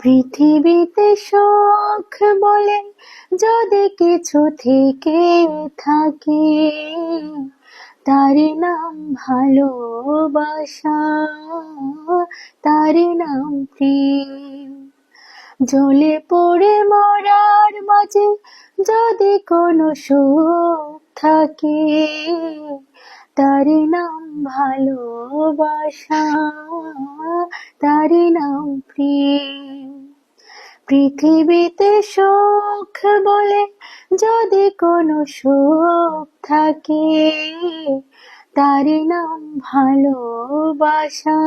পৃথিবীতে সুখ বলে যদি কিছু থেকে থাকে, তারই নাম ভালোবাসা, তারই নাম প্রেম। জ্বলে পড়ে মরার মাঝে যদি কোনো সুখ থাকে, তারই নাম ভালোবাসা, তারই নাম প্রেম। পৃথিবীতে সুখ বলে যদি কোনো সুখ থাকে, তারই নাম ভালোবাসা,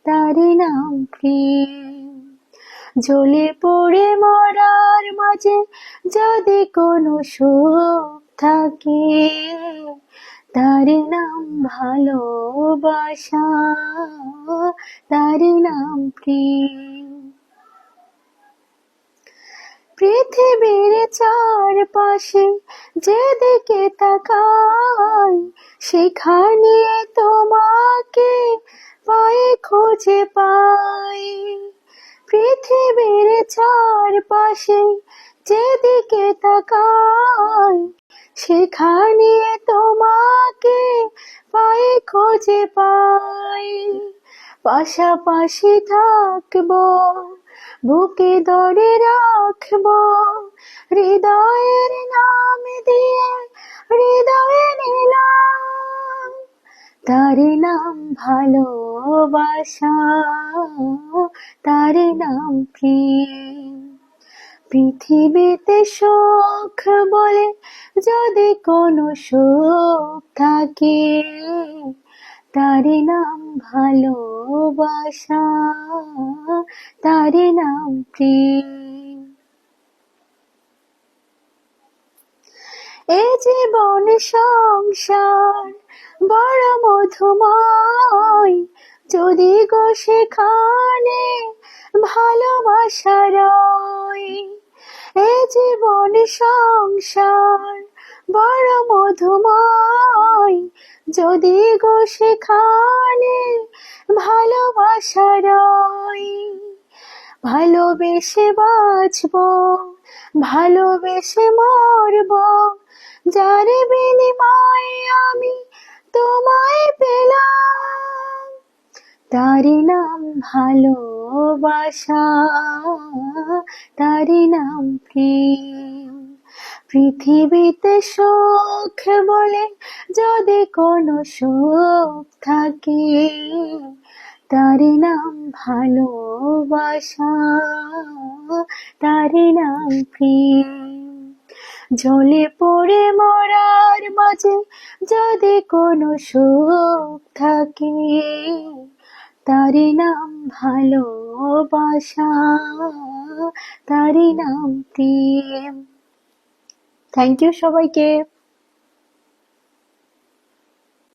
তারই নাম প্রেম। জ্বলে পড়ে মরার মাঝে যদি কোনো সুখ থাকে, তারই নাম ভালোবাসা, তারই নাম প্রেম। পৃথিবীর চারপাশে যেদিকে তাকাই, সেখানে তোমাকে পায়ে খুঁজে পাই। পৃথিবীর চারপাশে যেদিকে তাকাই, সেখানে তোমাকে পায়ে খুঁজে পাই। পাশাপাশি থাকবো, বুকে ধরে রাখবো, হৃদয়ের নাম দিয়ে হৃদয়ে নিলাম, তারই নাম ভালোবাসা, তারই নাম প্রেম। পৃথিবীতে সুখ বলে যদি কোনো সুখ থাকে, তারই নাম ভালোবাসা, তারই নাম প্রেম। এ জীবন সংসার বড় মধুময়, যদি গো সেখানে ভালোবাসা রয়। এ জীবন সংসার বড় মধুময়, যদি গো সেখানে ভালোবাসা রয়। ভালোবেসে বাঁচবো, ভালোবেসে মরবো, যার বিনিময়ে আমি তোমায় পেলাম, তারই নাম ভালোবাসা, তারই নাম প্রেম। পৃথিবীতে সুখ বলে যদি কোনো সুখ থাকে, তারই নাম ভালোবাসা, তারই নাম প্রেম। জ্বলে পড়ে মরার মাঝে যদি কোনো সুখ থাকে, তারই নাম ভালোবাসা, তারই নাম প্রেম। থ্যাংক ইউ সবাইকে।